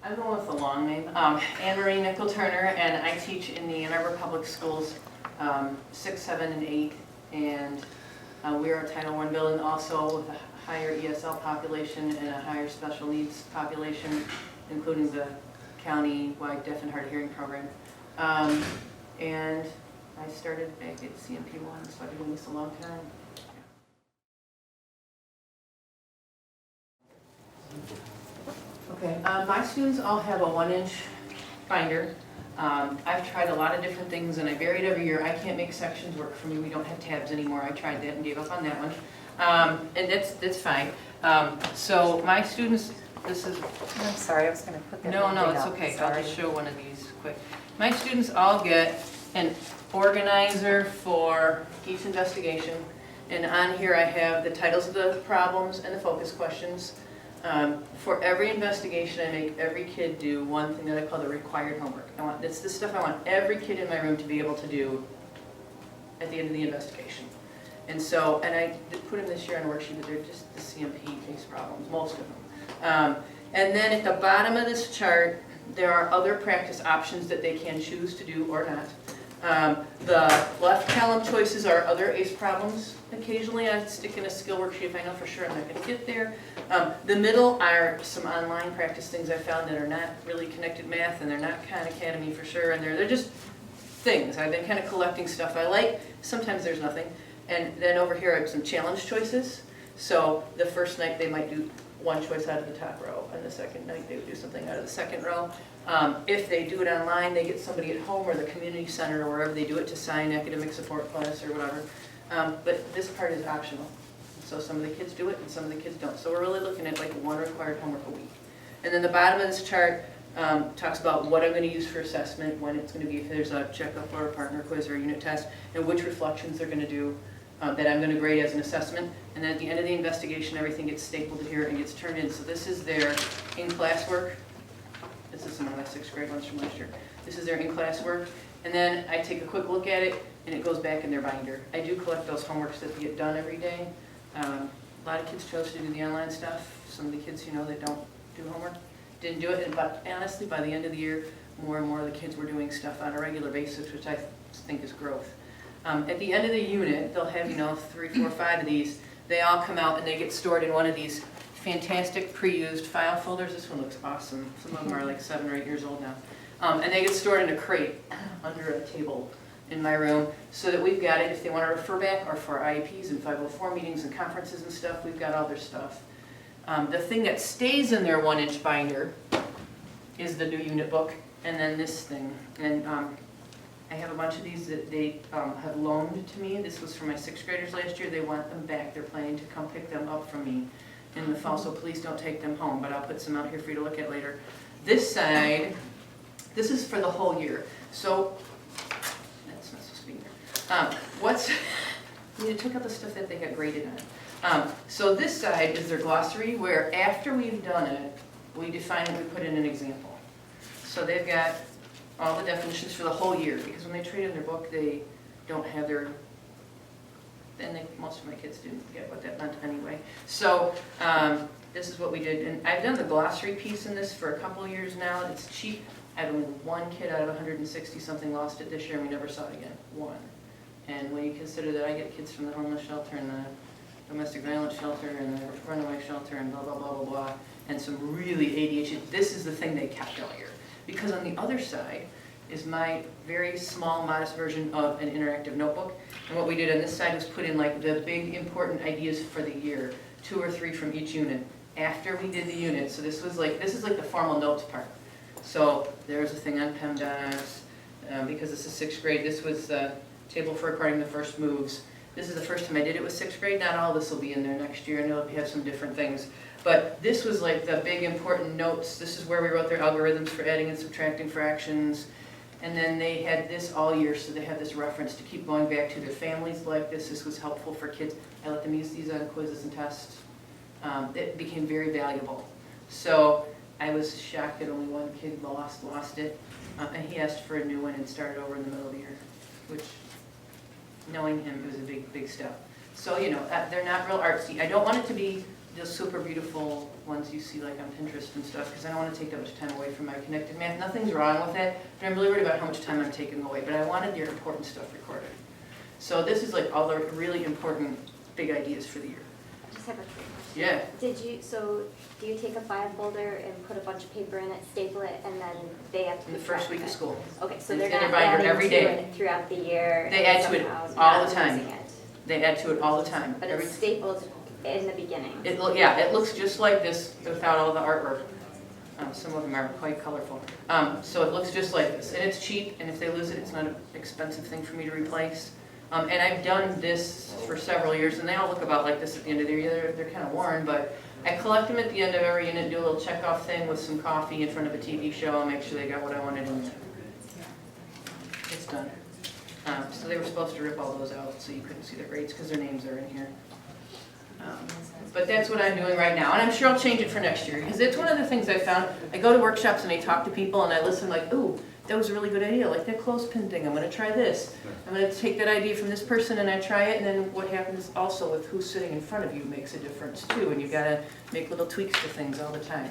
I'm going with the long name. Anne-Marie Nicoll Turner, and I teach in the Ann Arbor Public Schools 6, 7, and 8. And we are a Title I building also with a higher ESL population and a higher special needs population, including the county-wide deaf and hard of hearing program. And I started back at CMP1, so I've been doing this a long time. Okay, my students all have a 1-inch binder. I've tried a lot of different things and I vary it every year. I can't make sections work for me. We don't have tabs anymore. I tried that and gave up on that one. And that's fine. So my students, this is... I'm sorry, I was going to put that No, it's okay. I'll just show one of these quick. My students all get an organizer for each investigation. And on here I have the titles of the problems and the focus questions. For every investigation, I make every kid do one thing that I call the required homework. It's the stuff I want every kid in my room to be able to do at the end of the investigation. And so, and I put them this year on a worksheet, but they're just the CMP-based problems, most of them. And then at the bottom of this chart, there are other practice options that they can choose to do or not. The left column choices are other ACE problems. Occasionally I stick in a skill worksheet if I know for sure I'm not going to get there. The middle are some online practice things I found that are not really connected math, and they're not Khan Academy for sure, and they're just things. I've been kind of collecting stuff I like. Sometimes there's nothing. And then over here I have some challenge choices. So the first night they might do one choice out of the top row, and the second night they would do something out of the second row. If they do it online, they get somebody at home or the community center or wherever they do it to sign academic support class or whatever. But this part is optional. So some of the kids do it and some of the kids don't. So we're really looking at like one required homework a week. And then the bottom of this chart talks about what I'm going to use for assessment, when it's going to be, if there's a checkup or a partner quiz or a unit test, and which reflections they're going to do that I'm going to grade as an assessment. And then at the end of the investigation, everything gets stapled here and gets turned in. So this is their in-class work. This is some of my 6th grade ones from last year. This is their in-class work. And then I take a quick look at it, and it goes back in their binder. I do collect those homeworks that get done every day. A lot of kids chose to do the online stuff. Some of the kids, you know, that don't do homework didn't do it. But honestly, by the end of the year, more and more of the kids were doing stuff on a regular basis, which I think is growth. At the end of the unit, they'll have, you know, 3, 4, 5 of these. They all come out and they get stored in one of these fantastic pre-used file folders. This one looks awesome. Some of them are like 7 or 8 years old now. And they get stored in a crate under a table in my room so that we've got it if they want to refer back, or for IEPs and 504 meetings and conferences and stuff, we've got all their stuff. The thing that stays in their 1-inch binder is the new unit book, and then this thing. And I have a bunch of these that they have loaned to me. This was for my 6th graders last year. They want them back. They're planning to come pick them up from me in the fall, so please don't take them home, but I'll put some out here for you to look at later. This side, this is for the whole year. So, that's not supposed to be there. You took out the stuff that they got graded on. So this side is their glossary, where after we've done it, we define it, we put in an example. So they've got all the definitions for the whole year, because when they trade in their book, they don't have their, and most of my kids didn't get what that meant anyway. So this is what we did, and I've done the glossary piece in this for a couple of years now. It's cheap. I had only one kid out of 160 something lost it this year, and we never saw it again. One. And when you consider that I get kids from the homeless shelter and the domestic violence shelter and the runaway shelter and blah, blah, blah, blah, blah, and some really ADHD, this is the thing they kept all year. Because on the other side is my very small, modest version of an interactive notebook. And what we did on this side was put in like the big important ideas for the year, 2 or 3 from each unit. After we did the unit, so this is like the formal notes part. So there's a thing on PEMDAS, because this is 6th grade. This was the table for recording the first moves. This is the first time I did it with 6th grade. Not all this will be in there next year, and it'll have some different things. But this was like the big important notes. This is where we wrote their algorithms for adding and subtracting fractions. And then they had this all year, so they had this reference to keep going back to. Their families like this. This was helpful for kids. I let them use these on quizzes and tests. It became very valuable. So I was shocked that only one kid lost it. And he asked for a new one and started over in the middle of the year, which, knowing him, was a big, big step. So, you know, they're not real artsy. I don't want it to be the super beautiful ones you see like on Pinterest and stuff, because I don't want to take that much time away from my connected math. Nothing's wrong with it, but I'm really worried about how much time I'm taking away. But I wanted your important stuff recorded. So this is like all the really important big ideas for the year. I just have a quick question. Yeah. Do you take a file folder and put a bunch of paper in it, staple it, and then they have to In the keep first track week of it? school. Okay, so And they're in their not binder adding every to day. it throughout the year? They and add to it somehow all not the time. losing it. They add to it all the time. But it's stapled in the beginning? Yeah, it looks just like this without all the artwork. Some of them are quite colorful. So it looks just like this, and it's cheap, and if they lose it, it's not an expensive thing for me to replace. And I've done this for several years, and they all look about like this at the end of the year. They're kind of worn, but I collect them at the end of every unit, do a little check-off thing with some coffee in front of a TV show, and make sure they got what I wanted in there. It's done. So they were supposed to rip all those out so you couldn't see the grades because their names are in here. But that's what I'm doing right now, and I'm sure I'll change it for next year, because it's one of the things I found. I go to workshops and I talk to people and I listen like, ooh, that was a really good idea, like that clothespin thing, I'm going to try this. I'm going to take that idea from this person and I try it, and then what happens also with who's sitting in front of you makes a difference too, and you've got to make little tweaks to things all the time.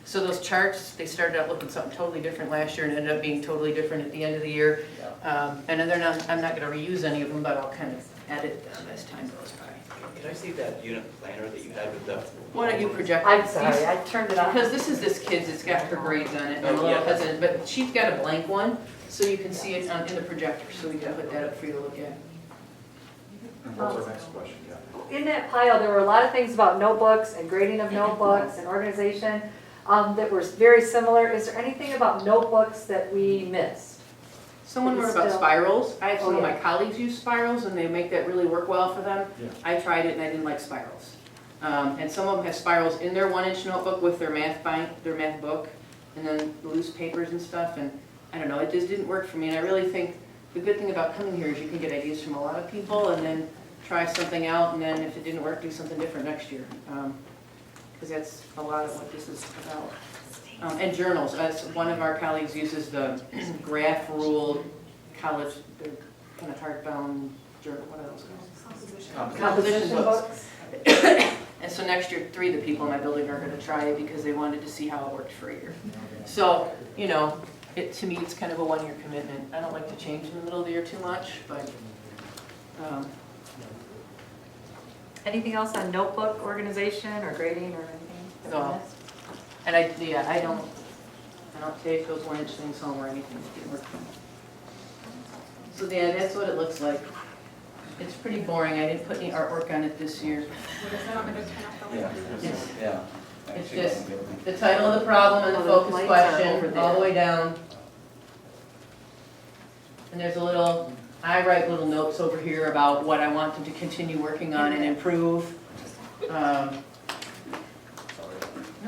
So those charts, they started out looking something totally different last year and ended up being totally different at the end of the year. And I'm not going to reuse any of them, but I'll kind of edit them as time goes by. Can I see that unit planner that you had with the? Why don't you project? I'm sorry, I turned it off. Because this is this kid's, it's got her grades on it, and I'm a little hesitant, but she's got a blank one, so you can see it in the projector, so we can put that up for you to look at. And what's our next question? Yeah. In that pile, there were a lot of things about notebooks and grading of notebooks and organization that were very similar. Is there anything about notebooks that we missed? Someone wrote about spirals. I have some of yeah. my colleagues use spirals, and they make that really work well for them. Yeah. I tried it, and I didn't like spirals. And some of them have spirals in their 1-inch notebook with their math book, and then loose papers and stuff, and I don't know, it just didn't work for me, and I really think the good thing about coming here is you can get ideas from a lot of people, and then try something out, and then if it didn't work, do something different next year. Because that's a lot of what this is about. And journals, as one of our colleagues uses the graph ruled college, they're kind of hardbound journal, what are those called? Composition books? And so next year, 3 of the people in my building are going to try it because they wanted to see how it worked for a year. So, you know, to me, it's kind of a 1-year commitment. I don't like to change in the middle of the year too much, but. Anything else on notebook organization or grading or anything that we No. missed? And I don't take those 1-inch things home or anything. It didn't work for me. So yeah, that's what it looks like. It's pretty boring. I didn't put any artwork on it this year. Yeah. Yeah. It's just the title of the problem and the focus Lights are question over all the there. way down. And there's a little, I write little notes over here about what I want them to continue working on and improve. No,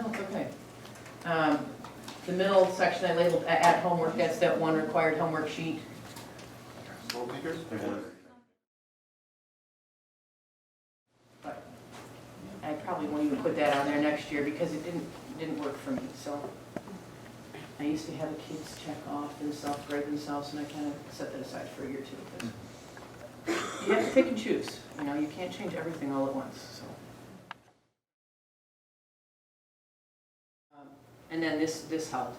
it's okay. The middle section I labeled at homework, that's that one required homework sheet. But I probably won't even put that on there next year because it didn't work for me, so. I used to have the kids check off and self-grade themselves, and I kind of set that aside for a year or two. Because you have to pick and choose, you know, you can't change everything all at once, so. And then this helped.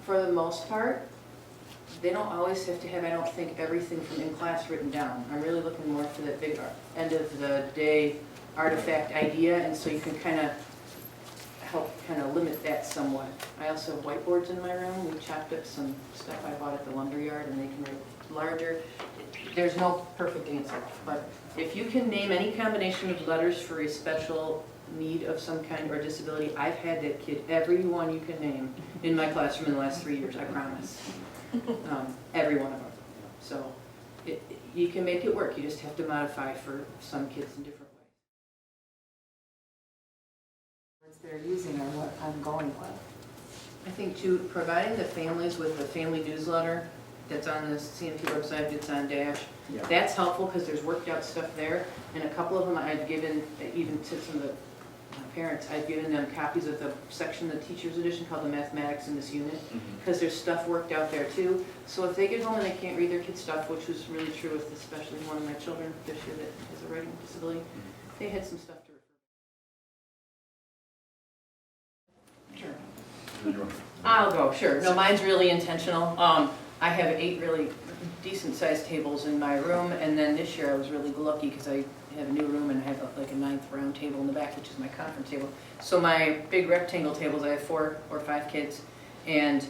For the most part, they don't always have to have, I don't think, everything from in class written down. I'm really looking more for that big end of the day artifact idea, and so you can kind of help limit that somewhat. I also have whiteboards in my room. We chopped up some stuff I bought at the lumberyard, and they can write larger. There's no perfect answer, but if you can name any combination of letters for a special need of some kind or disability, I've had that kid, every one you can name, in my classroom in the last 3 years, I promise. Every one of them. So you can make it work. You just have to modify for some kids in different ways. Words they're using are what I'm going with. I think too, providing the families with the family newsletter that's on the CMP website, it's on Dash, Yeah. that's helpful because there's worked out stuff there. And a couple of them I've given, even to some of the parents, I've given them copies of the section, the teacher's edition called the Mathematics in this unit, because there's stuff worked out there too. So if they get home and they can't read their kids' stuff, which was really true with especially one of my children this year that has a writing disability, they had some stuff to I'll go, sure. No, mine's really intentional. I have 8 really decent sized tables in my room, and then this year I was really lucky because I have a new room and I have like a 9th round table in the back, which is my conference table. So my big rectangle tables, I have 4 or 5 kids, and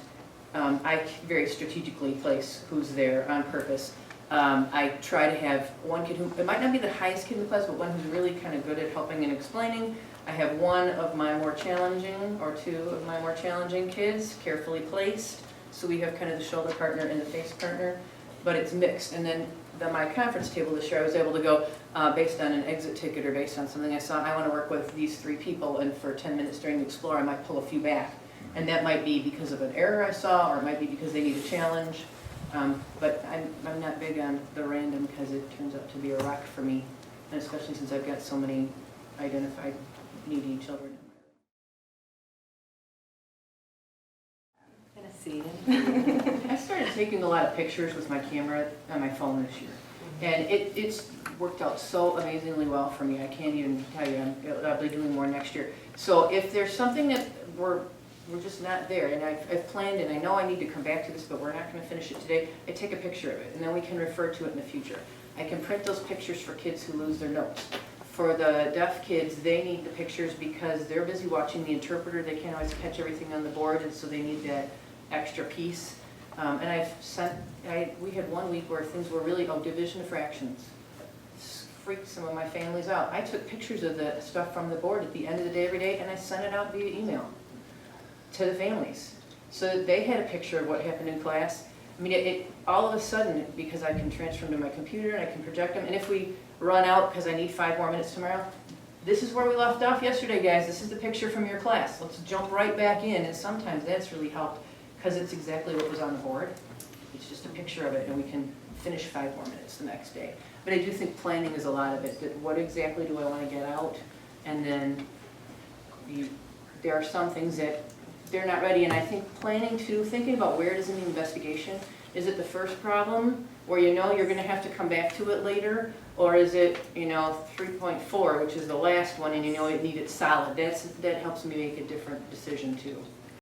I very strategically place who's there on purpose. I try to have one kid who, it might not be the highest kid in the class, but one who's really kind of good at helping and explaining. I have one of my more challenging, or 2 of my more challenging kids, carefully placed. So we have kind of the shoulder partner and the face partner, but it's mixed. And then my conference table this year, I was able to go based on an exit ticket or based on something I saw, I want to work with these 3 people, and for 10 minutes during the Explore, I might pull a few back. And that might be because of an error I saw, or it might be because they need a challenge. But I'm not big on the random because it turns out to be a rock for me, and especially since I've got so many identified needy children. I started taking a lot of pictures with my camera on my phone this year, and it's worked out so amazingly well for me. I can't even tell you. I'll be doing more next year. So if there's something that we're just not there, and I've planned, and I know I need to come back to this, but we're not going to finish it today, I take a picture of it, and then we can refer to it in the future. I can print those pictures for kids who lose their notes. For the deaf kids, they need the pictures because they're busy watching the interpreter. They can't always catch everything on the board, and so they need that extra piece. And we had one week where things were really, division of fractions. Freaked some of my families out. I took pictures of the stuff from the board at the end of the day every day, and I sent it out via email to the families, so that they had a picture of what happened in class. I mean, it all of a sudden, because I can transfer them to my computer and I can project them, and if we run out because I need 5 more minutes tomorrow, this is where we left off yesterday, guys. This is the picture from your class. Let's jump right back in, and sometimes that's really helped because it's exactly what was on the board. It's just a picture of it, and we can finish 5 more minutes the next day. But I do think planning is a lot of it. That what exactly do I want to get out? And then there are some things that they're not ready, and I think planning too, thinking about where it is in the investigation. Is it the first problem where you know you're going to have to come back to it later, or is it 3.4, which is the last one, and you know it needed solid? That helps me make a different decision too.